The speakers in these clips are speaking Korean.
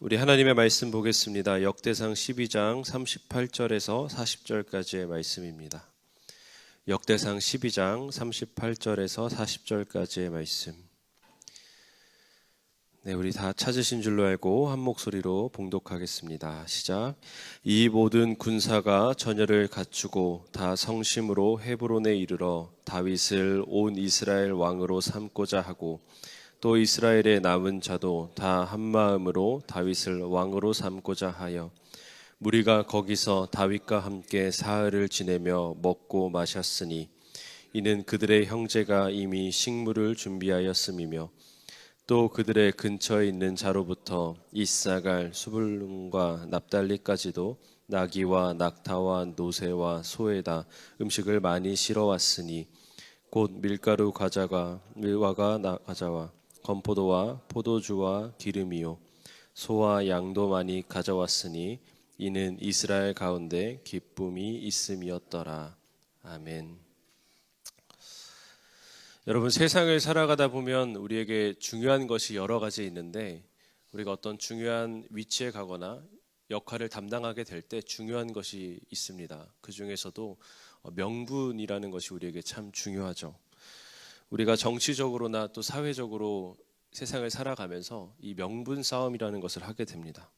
우리 하나님의 말씀 보겠습니다. 역대상 12장 38절에서 40절까지의 말씀입니다. 역대상 12장 38절에서 40절까지의 말씀. 네, 우리 다 찾으신 줄로 알고 한 목소리로 봉독하겠습니다. 시작. 이 모든 군사가 전열을 갖추고 다 성심으로 헤브론에 이르러 다윗을 온 이스라엘 왕으로 삼고자 하고 또 이스라엘의 남은 자도 다 한마음으로 다윗을 왕으로 삼고자 하여 무리가 거기서 다윗과 함께 사흘을 지내며 먹고 마셨으니 이는 그들의 형제가 이미 식물을 준비하였음이며 또 그들의 근처에 있는 자로부터 이사갈, 수불론과 납달리까지도 나귀와 낙타와 노새와 소에다 음식을 많이 실어왔으니 곧 밀가루 과자가 밀화가 과자와 건포도와 포도주와 기름이요 소와 양도 많이 가져왔으니 이는 이스라엘 가운데 기쁨이 있음이었더라. 아멘. 여러분, 세상을 살아가다 보면 우리에게 중요한 것이 여러 가지 있는데 우리가 어떤 중요한 위치에 가거나 역할을 담당하게 될 때 중요한 것이 있습니다. 그 중에서도 명분이라는 것이 우리에게 참 중요하죠. 우리가 정치적으로나 또 사회적으로 세상을 살아가면서 이 명분 싸움이라는 것을 하게 됩니다.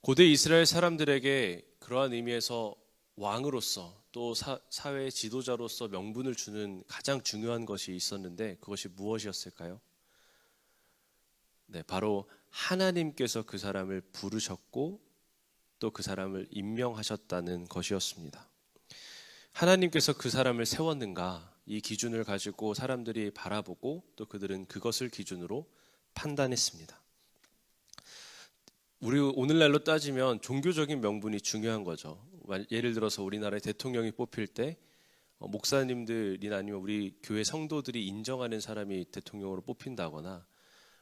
고대 이스라엘 사람들에게 그러한 의미에서 왕으로서 또 사회의 지도자로서 명분을 주는 가장 중요한 것이 있었는데 그것이 무엇이었을까요? 네, 바로 하나님께서 그 사람을 부르셨고 또 그 사람을 임명하셨다는 것이었습니다. 하나님께서 그 사람을 세웠는가? 이 기준을 가지고 사람들이 바라보고 또 그들은 그것을 기준으로 판단했습니다. 우리 오늘날로 따지면 종교적인 명분이 중요한 거죠. 예를 들어서 우리나라의 대통령이 뽑힐 때 목사님들이나 아니면 우리 교회 성도들이 인정하는 사람이 대통령으로 뽑힌다거나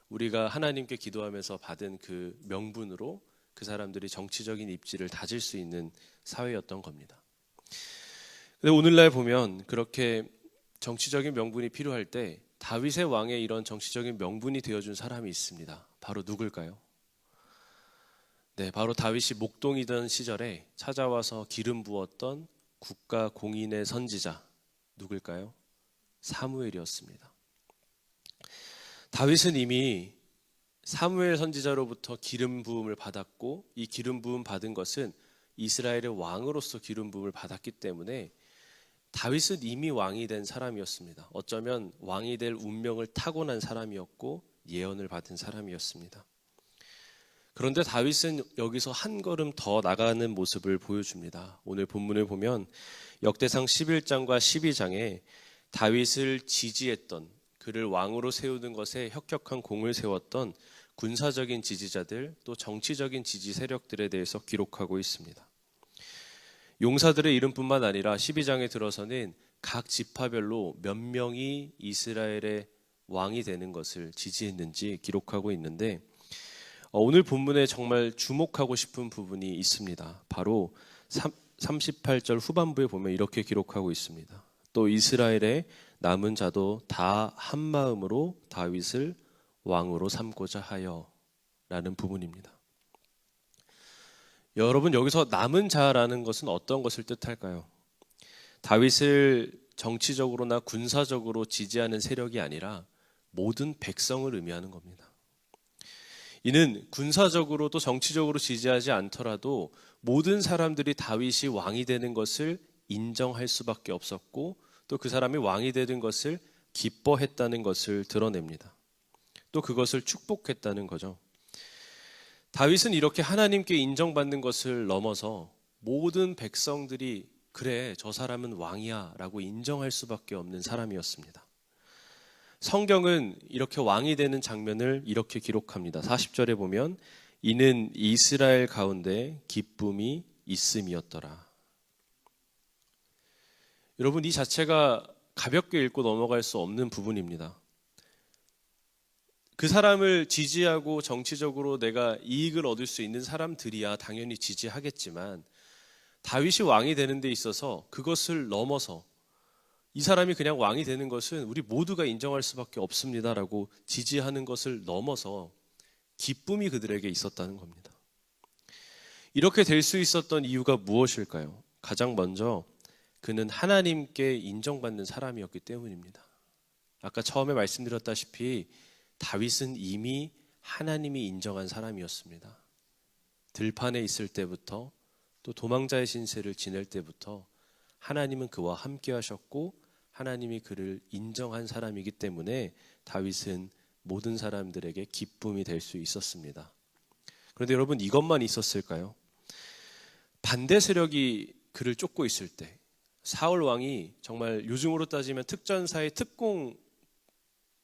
우리가 하나님께 기도하면서 받은 그 명분으로 그 사람들이 정치적인 입지를 다질 수 있는 사회였던 겁니다. 근데 오늘날 보면 그렇게 정치적인 명분이 필요할 때 다윗의 왕의 이런 정치적인 명분이 되어준 사람이 있습니다. 바로 누굴까요? 네, 바로 다윗이 목동이던 시절에 찾아와서 기름 부었던 국가 공인의 선지자 누굴까요? 사무엘이었습니다. 다윗은 이미 사무엘 선지자로부터 기름 부음을 받았고 이 기름 부음 받은 것은 이스라엘의 왕으로서 기름 부음을 받았기 때문에 다윗은 이미 왕이 된 사람이었습니다. 어쩌면 왕이 될 운명을 타고난 사람이었고 예언을 받은 사람이었습니다. 그런데 다윗은 여기서 한 걸음 더 나가는 모습을 보여줍니다. 오늘 본문을 보면 역대상 11장과 12장에 다윗을 지지했던, 그를 왕으로 세우는 것에 혁혁한 공을 세웠던 군사적인 지지자들 또 정치적인 지지 세력들에 대해서 기록하고 있습니다. 용사들의 이름뿐만 아니라 12장에 들어서는 각 지파별로 몇 명이 이스라엘의 왕이 되는 것을 지지했는지 기록하고 있는데 오늘 본문에 정말 주목하고 싶은 부분이 있습니다. 바로 38절 후반부에 보면 이렇게 기록하고 있습니다. 또 이스라엘의 남은 자도 다 한마음으로 다윗을 왕으로 삼고자 하여 라는 부분입니다. 여러분, 여기서 남은 자라는 것은 어떤 것을 뜻할까요? 다윗을 정치적으로나 군사적으로 지지하는 세력이 아니라 모든 백성을 의미하는 겁니다. 이는 군사적으로 또 정치적으로 지지하지 않더라도 모든 사람들이 다윗이 왕이 되는 것을 인정할 수밖에 없었고 또 그 사람이 왕이 되는 것을 기뻐했다는 것을 드러냅니다. 또 그것을 축복했다는 거죠. 다윗은 이렇게 하나님께 인정받는 것을 넘어서 모든 백성들이 그래, 저 사람은 왕이야 라고 인정할 수밖에 없는 사람이었습니다. 성경은 이렇게 왕이 되는 장면을 이렇게 기록합니다. 40절에 보면 이는 이스라엘 가운데 기쁨이 있음이었더라. 여러분, 이 자체가 가볍게 읽고 넘어갈 수 없는 부분입니다. 그 사람을 지지하고 정치적으로 내가 이익을 얻을 수 있는 사람들이야 당연히 지지하겠지만 다윗이 왕이 되는 데 있어서 그것을 넘어서 이 사람이 그냥 왕이 되는 것은 우리 모두가 인정할 수밖에 없습니다라고 지지하는 것을 넘어서 기쁨이 그들에게 있었다는 겁니다. 이렇게 될 수 있었던 이유가 무엇일까요? 가장 먼저 그는 하나님께 인정받는 사람이었기 때문입니다. 아까 처음에 말씀드렸다시피 다윗은 이미 하나님이 인정한 사람이었습니다. 들판에 있을 때부터 또 도망자의 신세를 지낼 때부터 하나님은 그와 함께 하셨고 하나님이 그를 인정한 사람이기 때문에 다윗은 모든 사람들에게 기쁨이 될 수 있었습니다. 그런데 여러분, 이것만 있었을까요? 반대 세력이 그를 쫓고 있을 때 사울 왕이 정말 요즘으로 따지면 특전사의 특공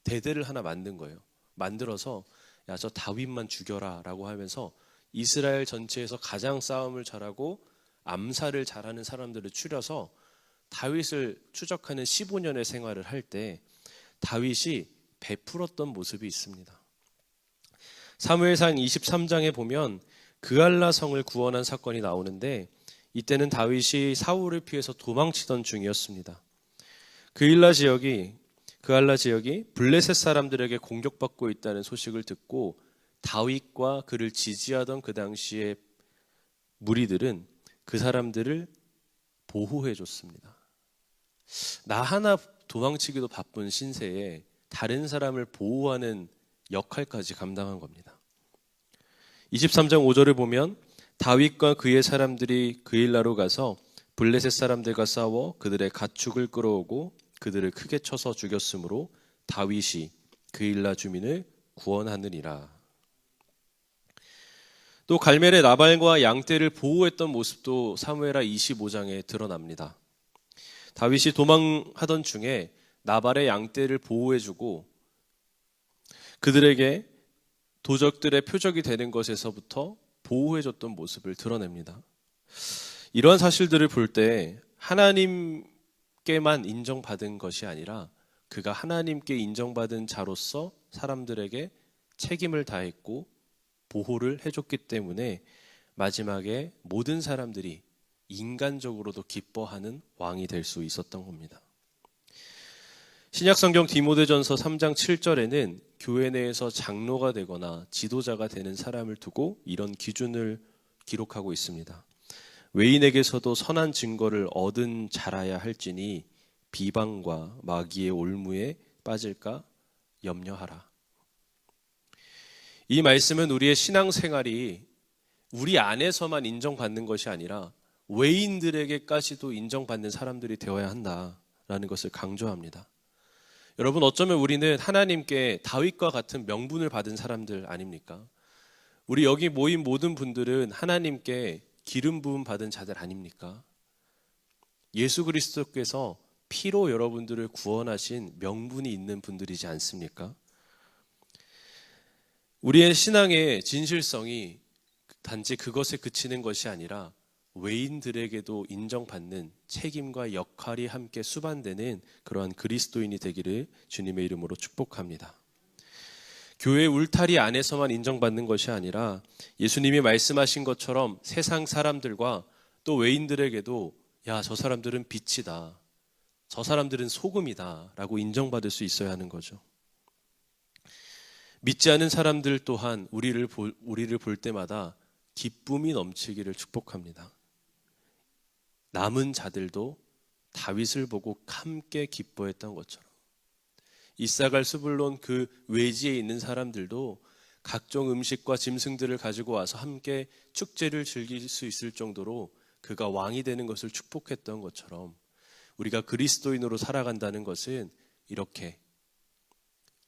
대대를 하나 만든 거예요. 만들어서 야, 저 다윗만 죽여라 라고 하면서 이스라엘 전체에서 가장 싸움을 잘하고 암살을 잘하는 사람들을 추려서 다윗을 추적하는 15년의 생활을 할 때 다윗이 베풀었던 모습이 있습니다. 사무엘상 23장에 보면 그알라 성을 구원한 사건이 나오는데 이때는 다윗이 사울을 피해서 도망치던 중이었습니다. 그알라 지역이 블레셋 사람들에게 공격받고 있다는 소식을 듣고 다윗과 그를 지지하던 그 당시의 무리들은 그 사람들을 보호해 줬습니다. 나 하나 도망치기도 바쁜 신세에 다른 사람을 보호하는 역할까지 감당한 겁니다. 23장 5절을 보면 다윗과 그의 사람들이 그일라로 가서 블레셋 사람들과 싸워 그들의 가축을 끌어오고 그들을 크게 쳐서 죽였으므로 다윗이 그일라 주민을 구원하느니라. 또 갈멜의 나발과 양떼를 보호했던 모습도 사무엘하 25장에 드러납니다. 다윗이 도망하던 중에 나발의 양떼를 보호해주고 그들에게 도적들의 표적이 되는 것에서부터 보호해줬던 모습을 드러냅니다. 이러한 사실들을 볼 때 하나님께만 인정받은 것이 아니라 그가 하나님께 인정받은 자로서 사람들에게 책임을 다했고 보호를 해줬기 때문에 마지막에 모든 사람들이 인간적으로도 기뻐하는 왕이 될 수 있었던 겁니다. 신약성경 디모데전서 3장 7절에는 교회 내에서 장로가 되거나 지도자가 되는 사람을 두고 이런 기준을 기록하고 있습니다. 외인에게서도 선한 증거를 얻은 자라야 할지니 비방과 마귀의 올무에 빠질까 염려하라. 이 말씀은 우리의 신앙생활이 우리 안에서만 인정받는 것이 아니라 외인들에게까지도 인정받는 사람들이 되어야 한다라는 것을 강조합니다. 여러분, 어쩌면 우리는 하나님께 다윗과 같은 명분을 받은 사람들 아닙니까? 우리 여기 모인 모든 분들은 하나님께 기름 부음 받은 자들 아닙니까? 예수 그리스도께서 피로 여러분들을 구원하신 명분이 있는 분들이지 않습니까? 우리의 신앙의 진실성이 단지 그것에 그치는 것이 아니라 외인들에게도 인정받는 책임과 역할이 함께 수반되는 그러한 그리스도인이 되기를 주님의 이름으로 축복합니다. 교회 울타리 안에서만 인정받는 것이 아니라 예수님이 말씀하신 것처럼 세상 사람들과 또 외인들에게도 야, 저 사람들은 빛이다, 저 사람들은 소금이다 라고 인정받을 수 있어야 하는 거죠. 믿지 않은 사람들 또한 우리를 볼 때마다 기쁨이 넘치기를 축복합니다. 남은 자들도 다윗을 보고 함께 기뻐했던 것처럼 이사갈 스불론 그 외지에 있는 사람들도 각종 음식과 짐승들을 가지고 와서 함께 축제를 즐길 수 있을 정도로 그가 왕이 되는 것을 축복했던 것처럼 우리가 그리스도인으로 살아간다는 것은 이렇게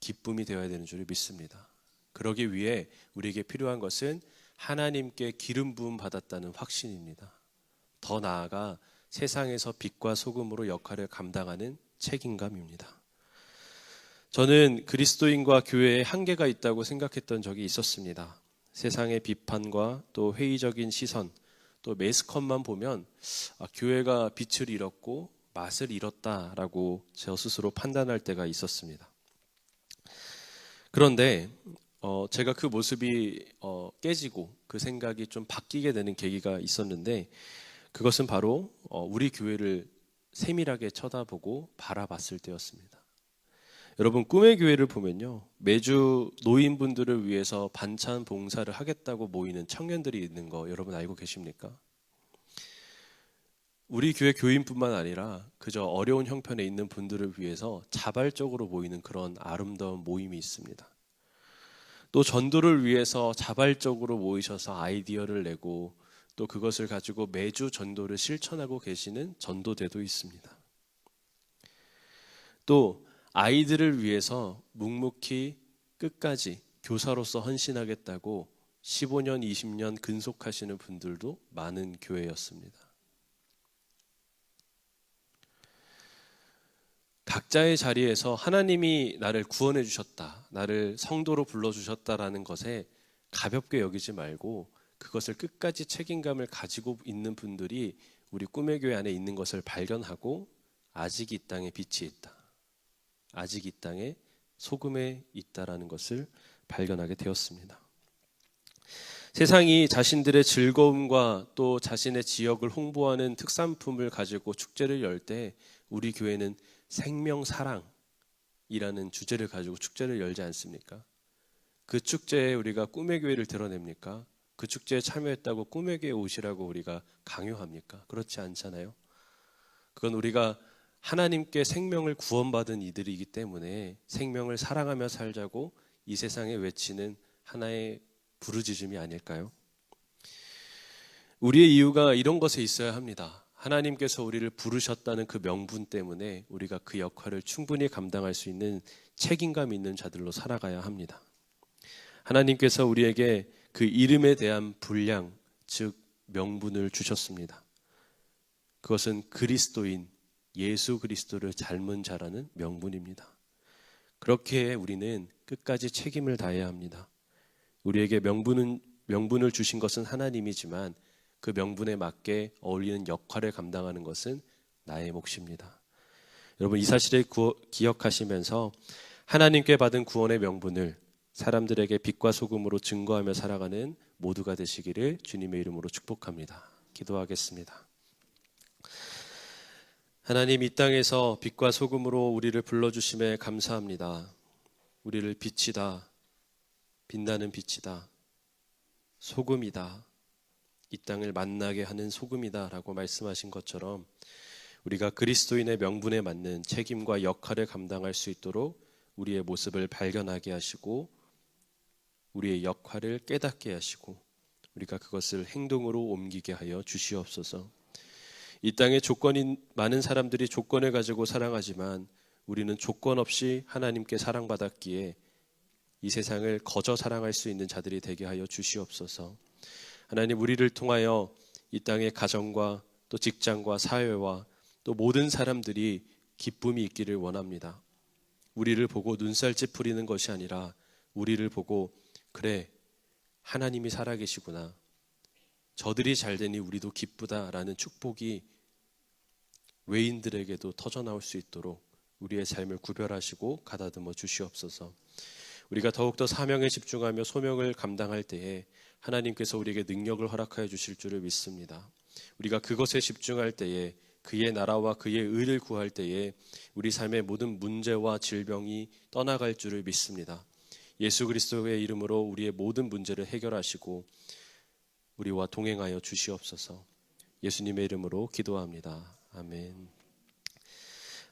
기쁨이 되어야 되는 줄 믿습니다. 그러기 위해 우리에게 필요한 것은 하나님께 기름 부음 받았다는 확신입니다. 더 나아가 세상에서 빛과 소금으로 역할을 감당하는 책임감입니다. 저는 그리스도인과 교회에 한계가 있다고 생각했던 적이 있었습니다. 세상의 비판과 또 회의적인 시선, 또 매스컴만 보면 교회가 빛을 잃었고 맛을 잃었다라고 저 스스로 판단할 때가 있었습니다. 그런데 제가 그 모습이 깨지고 그 생각이 좀 바뀌게 되는 계기가 있었는데 그것은 바로 우리 교회를 세밀하게 쳐다보고 바라봤을 때였습니다. 여러분, 꿈의 교회를 보면요, 매주 노인분들을 위해서 반찬 봉사를 하겠다고 모이는 청년들이 있는 거 여러분 알고 계십니까? 우리 교회 교인뿐만 아니라 그저 어려운 형편에 있는 분들을 위해서 자발적으로 모이는 그런 아름다운 모임이 있습니다. 또 전도를 위해서 자발적으로 모이셔서 아이디어를 내고 또 그것을 가지고 매주 전도를 실천하고 계시는 전도대도 있습니다. 또 아이들을 위해서 묵묵히 끝까지 교사로서 헌신하겠다고 15년, 20년 근속하시는 분들도 많은 교회였습니다. 각자의 자리에서 하나님이 나를 구원해 주셨다, 나를 성도로 불러주셨다라는 것에 가볍게 여기지 말고 그것을 끝까지 책임감을 가지고 있는 분들이 우리 꿈의 교회 안에 있는 것을 발견하고 아직 이 땅에 빛이 있다, 아직 이 땅에 소금에 있다라는 것을 발견하게 되었습니다. 세상이 자신들의 즐거움과 또 자신의 지역을 홍보하는 특산품을 가지고 축제를 열 때 우리 교회는 생명사랑이라는 주제를 가지고 축제를 열지 않습니까? 그 축제에 우리가 꿈의 교회를 드러냅니까? 그 축제에 참여했다고 꿈의 교회에 오시라고 우리가 강요합니까? 그렇지 않잖아요. 그건 우리가 하나님께 생명을 구원받은 이들이기 때문에 생명을 사랑하며 살자고 이 세상에 외치는 하나의 부르짖음이 아닐까요? 우리의 이유가 이런 것에 있어야 합니다. 하나님께서 우리를 부르셨다는 그 명분 때문에 우리가 그 역할을 충분히 감당할 수 있는 책임감 있는 자들로 살아가야 합니다. 하나님께서 우리에게 그 이름에 대한 분량, 즉 명분을 주셨습니다. 그것은 그리스도인 예수 그리스도를 닮은 자라는 명분입니다. 그렇게 우리는 끝까지 책임을 다해야 합니다. 우리에게 명분을 주신 것은 하나님이지만 그 명분에 맞게 어울리는 역할을 감당하는 것은 나의 몫입니다. 여러분, 이 사실을 기억하시면서 하나님께 받은 구원의 명분을 사람들에게 빛과 소금으로 증거하며 살아가는 모두가 되시기를 주님의 이름으로 축복합니다. 기도하겠습니다. 하나님, 이 땅에서 빛과 소금으로 우리를 불러주심에 감사합니다. 우리를 빛이다, 빛나는 빛이다, 소금이다, 이 땅을 만나게 하는 소금이다 라고 말씀하신 것처럼 우리가 그리스도인의 명분에 맞는 책임과 역할을 감당할 수 있도록 우리의 모습을 발견하게 하시고 우리의 역할을 깨닫게 하시고 우리가 그것을 행동으로 옮기게 하여 주시옵소서. 이 땅에 많은 사람들이 조건을 가지고 사랑하지만 우리는 조건 없이 하나님께 사랑받았기에 이 세상을 거저 사랑할 수 있는 자들이 되게 하여 주시옵소서. 하나님, 우리를 통하여 이 땅의 가정과 또 직장과 사회와 또 모든 사람들이 기쁨이 있기를 원합니다. 우리를 보고 눈살 찌푸리는 것이 아니라 우리를 보고 그래, 하나님이 살아계시구나, 저들이 잘되니 우리도 기쁘다라는 축복이 외인들에게도 터져나올 수 있도록 우리의 삶을 구별하시고 가다듬어 주시옵소서. 우리가 더욱더 사명에 집중하며 소명을 감당할 때에 하나님께서 우리에게 능력을 허락하여 주실 줄을 믿습니다. 우리가 그것에 집중할 때에 그의 나라와 그의 의를 구할 때에 우리 삶의 모든 문제와 질병이 떠나갈 줄을 믿습니다. 예수 그리스도의 이름으로 우리의 모든 문제를 해결하시고 우리와 동행하여 주시옵소서. 예수님의 이름으로 기도합니다. 아멘.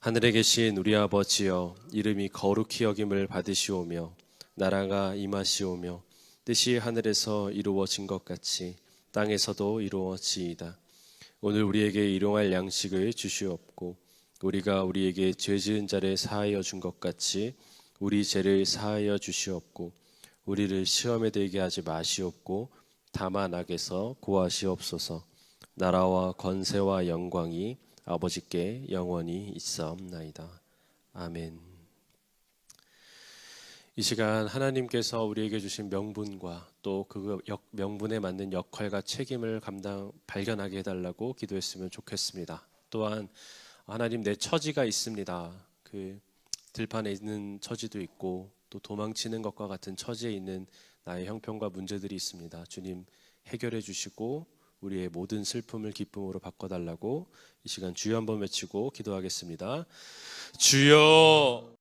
하늘에 계신 우리 아버지여, 이름이 거룩히 여김을 받으시오며 나라가 임하시오며 뜻이 하늘에서 이루어진 것 같이 땅에서도 이루어지이다. 오늘 우리에게 일용할 양식을 주시옵고 우리가 우리에게 죄 지은 자를 사하여 준 것 같이 우리 죄를 사하여 주시옵고 우리를 시험에 들게 하지 마시옵고 다만 악에서 구하시옵소서. 나라와 권세와 영광이 아버지께 영원히 있사옵나이다. 아멘. 이 시간 하나님께서 우리에게 주신 명분과 또 그 명분에 맞는 역할과 책임을 발견하게 해달라고 기도했으면 좋겠습니다. 또한 하나님, 내 처지가 있습니다. 그 들판에 있는 처지도 있고 또 도망치는 것과 같은 처지에 있는 나의 형편과 문제들이 있습니다. 주님, 해결해 주시고 우리의 모든 슬픔을 기쁨으로 바꿔달라고 이 시간 주여 한번 외치고 기도하겠습니다. 주여.